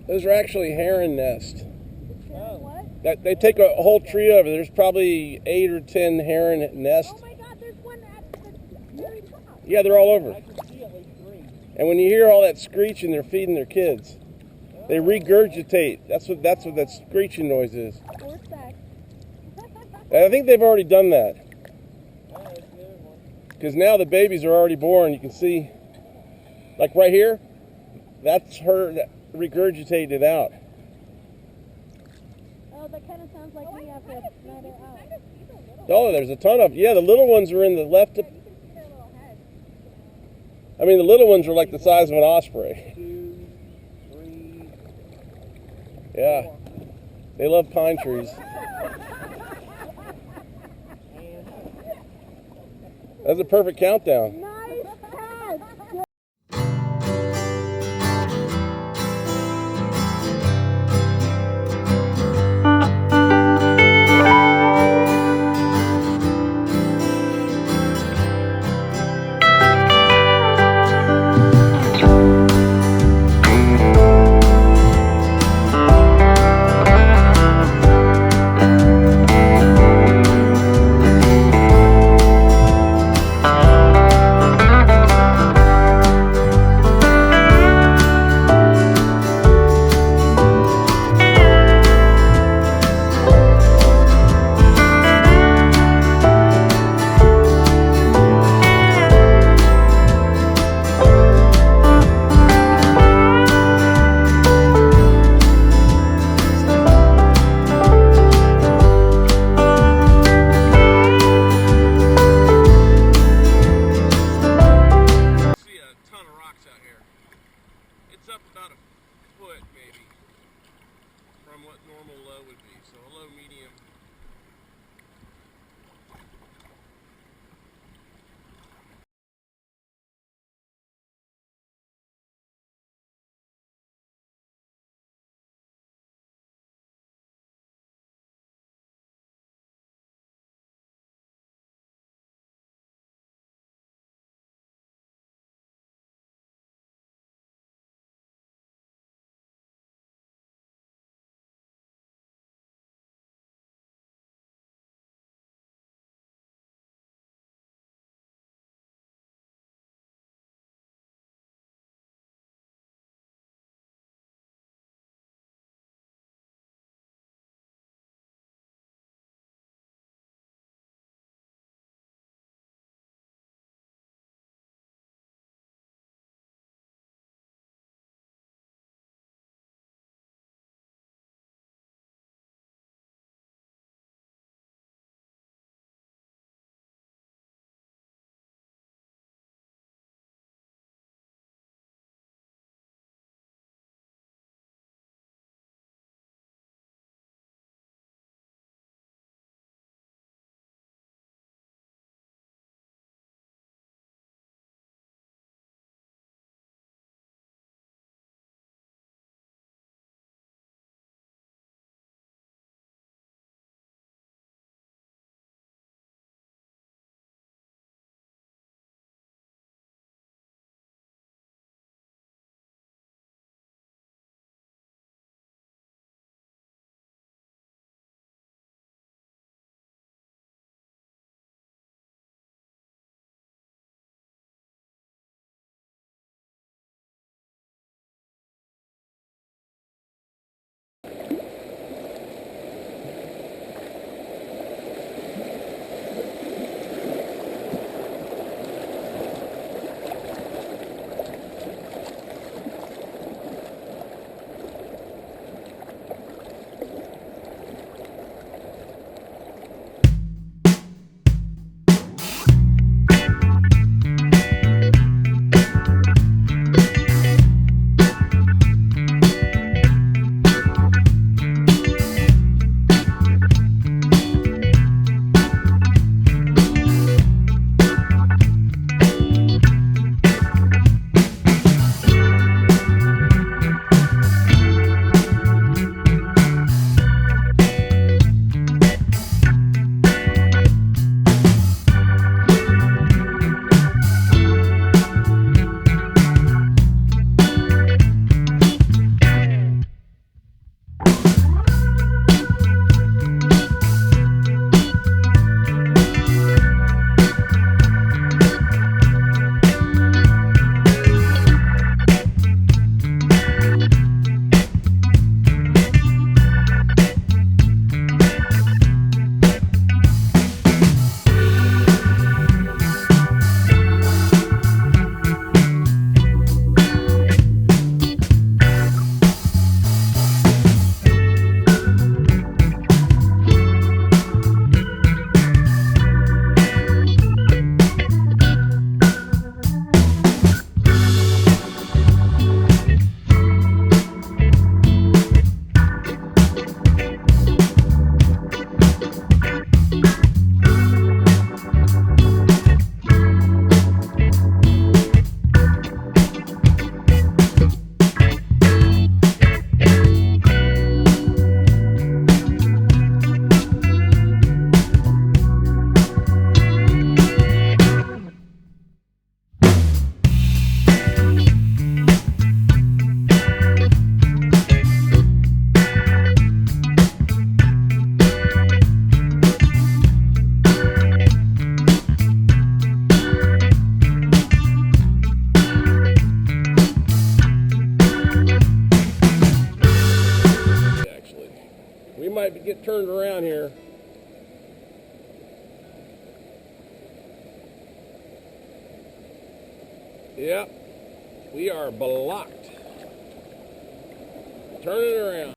Those are actually heron nests. What? That they take a whole tree over. There's probably 8 or 10 heron nests. Oh my God! There's one at the very top. Yeah, they're all over. I can see at least 3. And when you hear all that screeching, they're feeding their kids. They regurgitate. That's what that screeching noise is. Horseback. I think they've already done that. Because now the babies are already born. You can see, like right here, that's her that regurgitated out. Oh, that kind of sounds like me after a night out. Oh, there's a ton of, yeah, the little ones are in the left. You can see their little heads. I mean, the little ones are like the size of an osprey. 2, 3. Yeah, they love pine trees. That's a perfect countdown. It's up about a foot maybe from what normal low would be, so a low medium. get turned around here. Yep, we are blocked. Turn it around.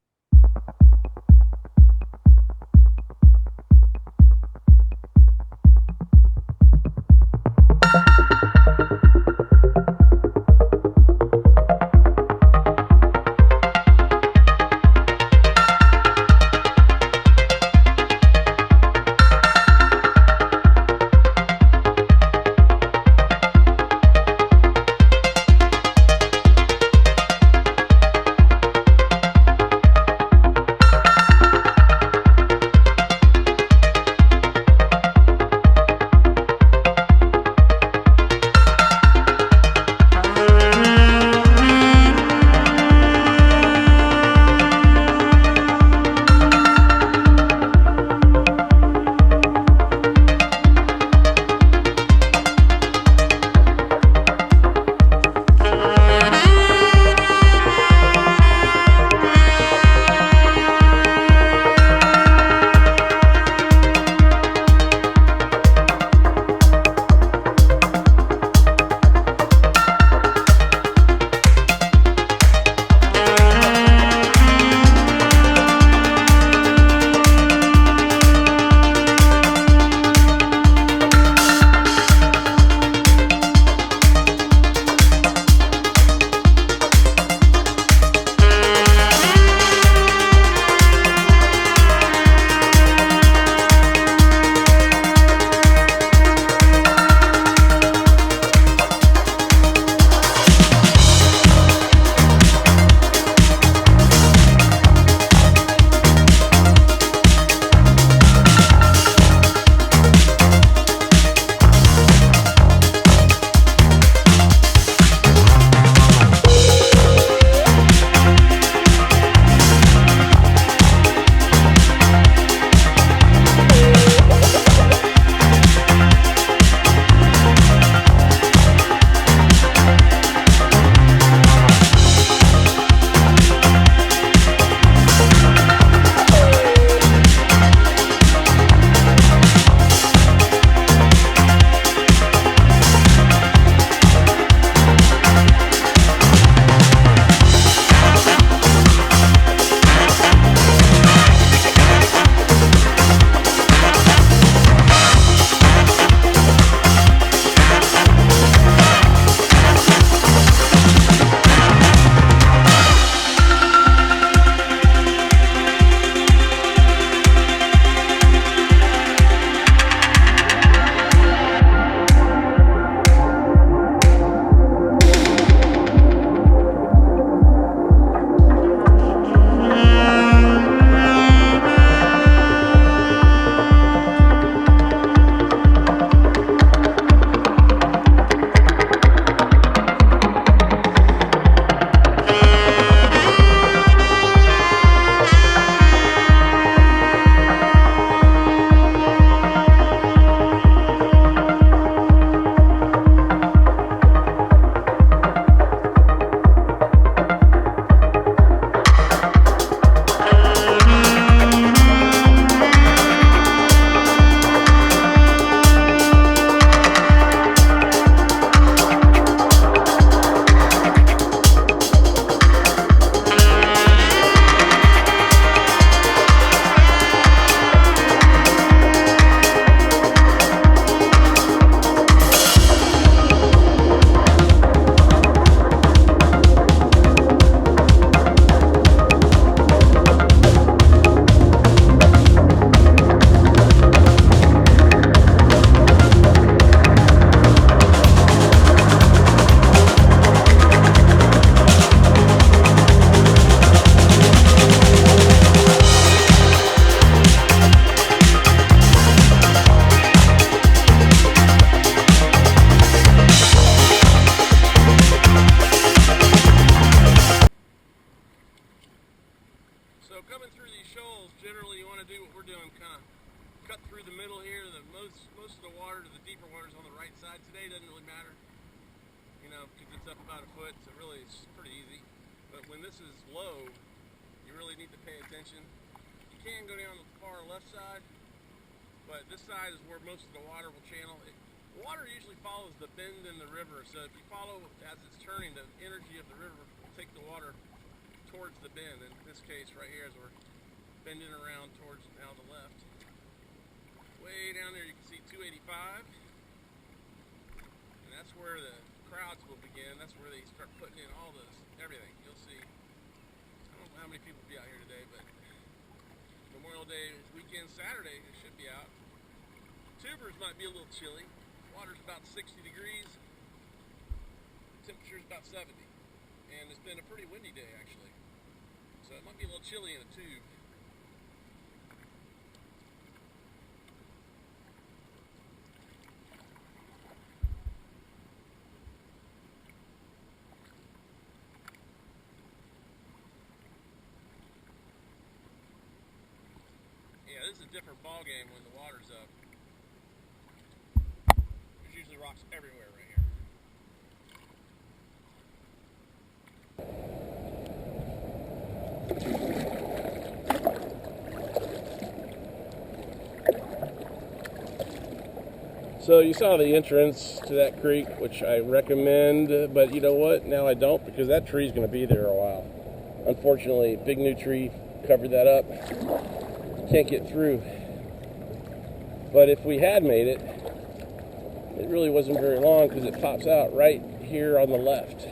most of the water to the deeper waters on the right side. Today doesn't really matter, you know, because it's up about a foot, so really it's pretty easy. But when this is low, you really need to pay attention. You you can go down the far left side, but this side is where most of the water will channel. The water usually follows the bend in the river, so if you follow as it's turning, the energy of the river will take the water towards the bend. In this case right here, as we're bending around towards now the left. Way down there you can see 285, and that's where the crowds will begin. That's where they start putting in all this, everything. You'll see, I don't know how many people will be out here today, but Memorial Day weekend, Saturday, it should be out. Tubers might be a little chilly. Water's about 60 degrees. Temperature's about 70. And it's been a pretty windy day, actually. So it might be a little chilly in a tube. Yeah, this is a different ball game when the water's up. There's usually rocks everywhere right here. So you saw the entrance to that creek, which I recommend, but you know what? Now I don't, because that tree's going to be there a while. Unfortunately, a big new tree covered that up. Can't get through. But if we had made it, it really wasn't very long, because it pops out right here on the left.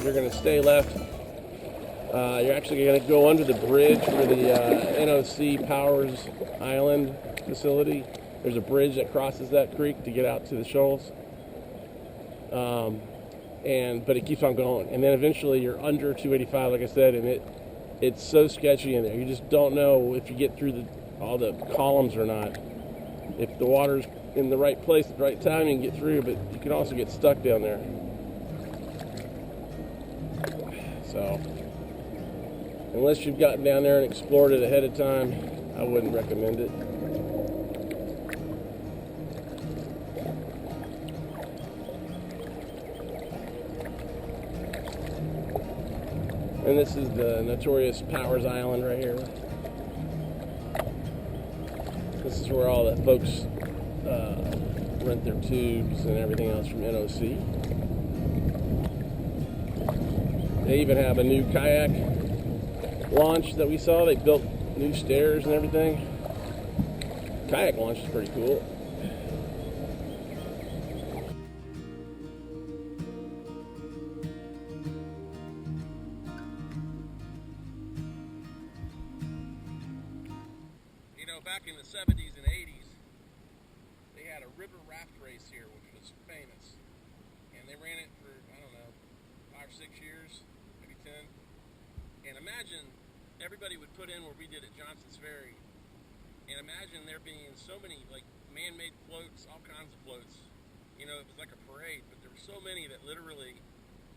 You're gonna stay left. You're actually gonna go under the bridge for the NOC Powers Island facility. There's a bridge that crosses that creek to get out to the shoals. But it keeps on going, and then eventually you're under 285, like I said, and it's so sketchy in there. You just don't know if you get through all the columns or not. If the water's in the right place at the right time, you can get through, but you can also get stuck down there. So, unless you've gotten down there and explored it ahead of time, I wouldn't recommend it. And this is the notorious Powers Island right here. This is where all the folks rent their tubes and everything else from NOC. They even have a new kayak launch that we saw. They built new stairs and everything. Kayak launch is pretty cool. You know, back in the 70s and 80s, they had a river raft race here, which was famous. And they ran it for, I don't know, 5 or 6 years. 10. And imagine everybody would put in where we did at Johnson's Ferry, and imagine there being so many like man-made floats, all kinds of floats. You know, it was like a parade, but there were so many that literally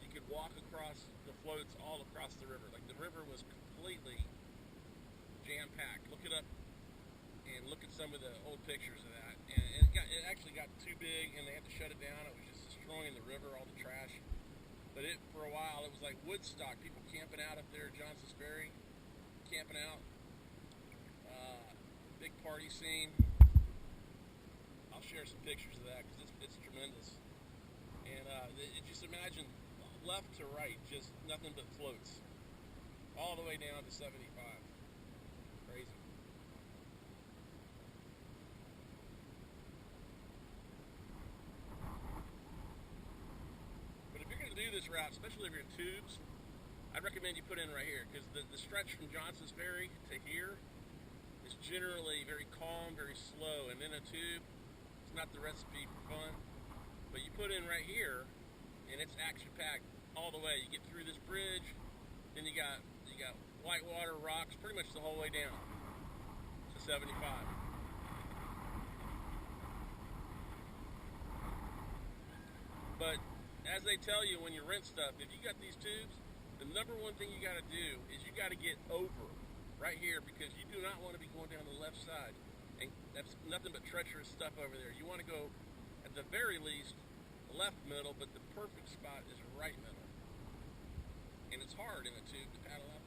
you could walk across the floats all across the river. Like the river was completely jam-packed. Look it up and look at some of the old pictures of that. And it actually got too big, and they had to shut it down. It was just destroying the river, all the trash. But for a while, it was like Woodstock. People camping out up there at Johnson's Ferry, camping out. Big party scene. I'll share some pictures of that because it's tremendous. And just imagine left to right, just nothing but floats. All the way down to 75. Crazy. route, especially if you're in tubes, I'd recommend you put in right here, because the stretch from Johnson's Ferry to here is generally very calm, very slow, and in a tube, it's not the recipe for fun. But you put in right here, and it's action-packed all the way. You get through this bridge, then you got whitewater rocks pretty much the whole way down to 75. But as they tell you when you rent stuff, if you got these tubes, the number one thing you got to do is you got to get over right here, because you do not want to be going down the left side, and that's nothing but treacherous stuff over there. You want to go, at the very least, left middle, but the perfect spot is right middle. And it's hard in a tube to paddle out